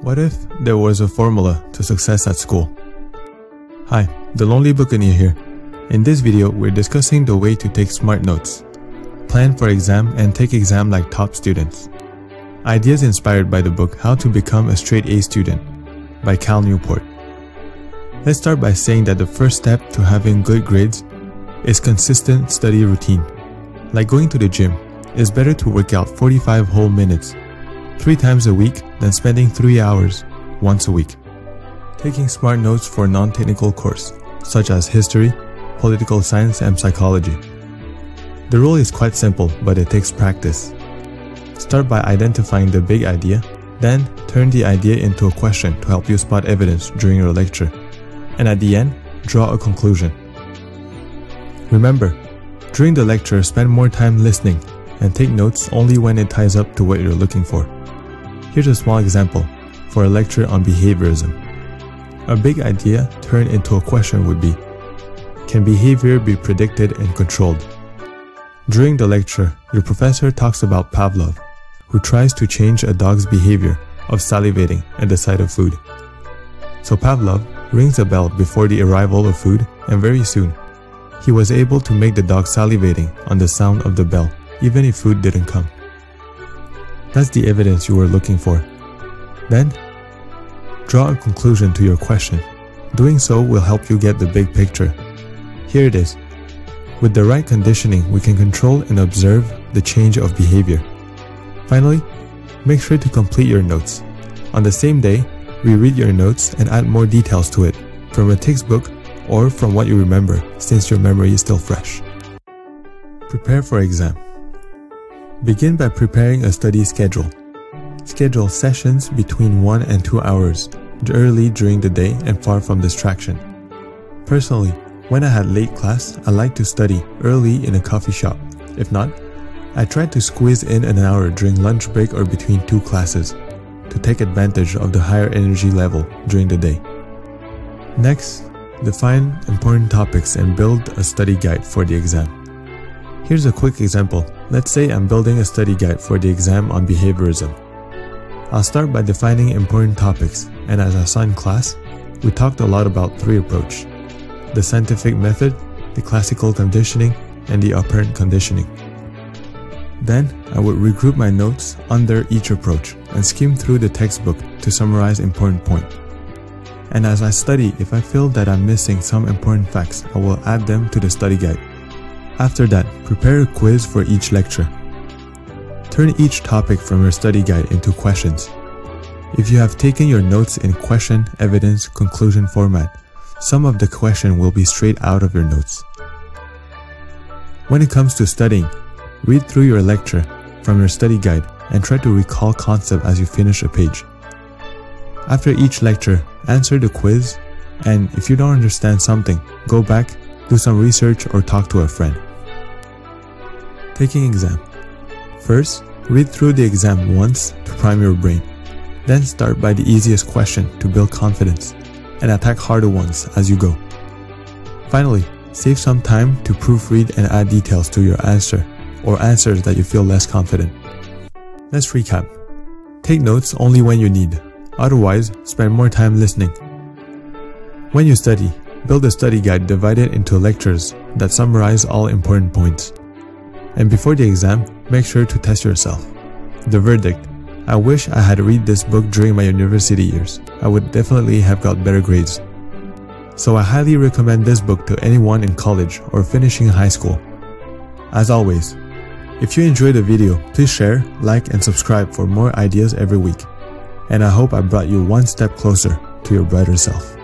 What if there was a formula to success at school? Hi, the Lonely Buccaneer here. In this video, we're discussing the way to take smart notes, plan for exam and take exam like top students. Ideas inspired by the book How to Become a Straight A Student by Cal Newport. Let's start by saying that the first step to having good grades is consistent study routine. Like going to the gym, it's better to work out 45 whole minutes 3 times a week than spending 3 hours once a week. Taking smart notes for non-technical course, such as history, political science, and psychology. The rule is quite simple, but it takes practice. Start by identifying the big idea, then turn the idea into a question to help you spot evidence during your lecture. And at the end, draw a conclusion. Remember, during the lecture, spend more time listening and take notes only when it ties up to what you're looking for. Here's a small example for a lecture on behaviorism. A big idea turned into a question would be, can behavior be predicted and controlled? During the lecture, your professor talks about Pavlov, who tries to change a dog's behavior of salivating at the sight of food. So Pavlov rings a bell before the arrival of food, and very soon, he was able to make the dog salivating on the sound of the bell, even if food didn't come. That's the evidence you were looking for. Then, draw a conclusion to your question. Doing so will help you get the big picture. Here it is. With the right conditioning, we can control and observe the change of behavior. Finally, make sure to complete your notes. On the same day, reread your notes and add more details to it, from a textbook or from what you remember, since your memory is still fresh. Prepare for exam. Begin by preparing a study schedule. Schedule sessions between 1 and 2 hours, early during the day and far from distraction. Personally, when I had late class, I like to study early in a coffee shop. If not, I tried to squeeze in an hour during lunch break or between 2 classes to take advantage of the higher energy level during the day. Next, define important topics and build a study guide for the exam. Here's a quick example. Let's say I'm building a study guide for the exam on behaviorism. I'll start by defining important topics, and as I saw in class, we talked a lot about 3 approaches: the scientific method, the classical conditioning, and the operant conditioning. Then, I would regroup my notes under each approach and skim through the textbook to summarize important points. And as I study, if I feel that I'm missing some important facts, I will add them to the study guide. After that, prepare a quiz for each lecture. Turn each topic from your study guide into questions. If you have taken your notes in question, evidence, conclusion format, some of the question will be straight out of your notes. When it comes to studying, read through your lecture from your study guide and try to recall concept as you finish a page. After each lecture, answer the quiz, and if you don't understand something, go back, do some research or talk to a friend. Taking exam. First, read through the exam once to prime your brain. Then start by the easiest question to build confidence, and attack harder ones as you go. Finally, save some time to proofread and add details to your answer, or answers that you feel less confident. Let's recap. Take notes only when you need. Otherwise, spend more time listening. When you study, build a study guide divided into lectures that summarize all important points. And before the exam, make sure to test yourself. The verdict: I wish I had read this book during my university years. I would definitely have got better grades. So I highly recommend this book to anyone in college or finishing high school. As always, if you enjoyed the video, please share, like, and subscribe for more ideas every week. And I hope I brought you one step closer to your brighter self.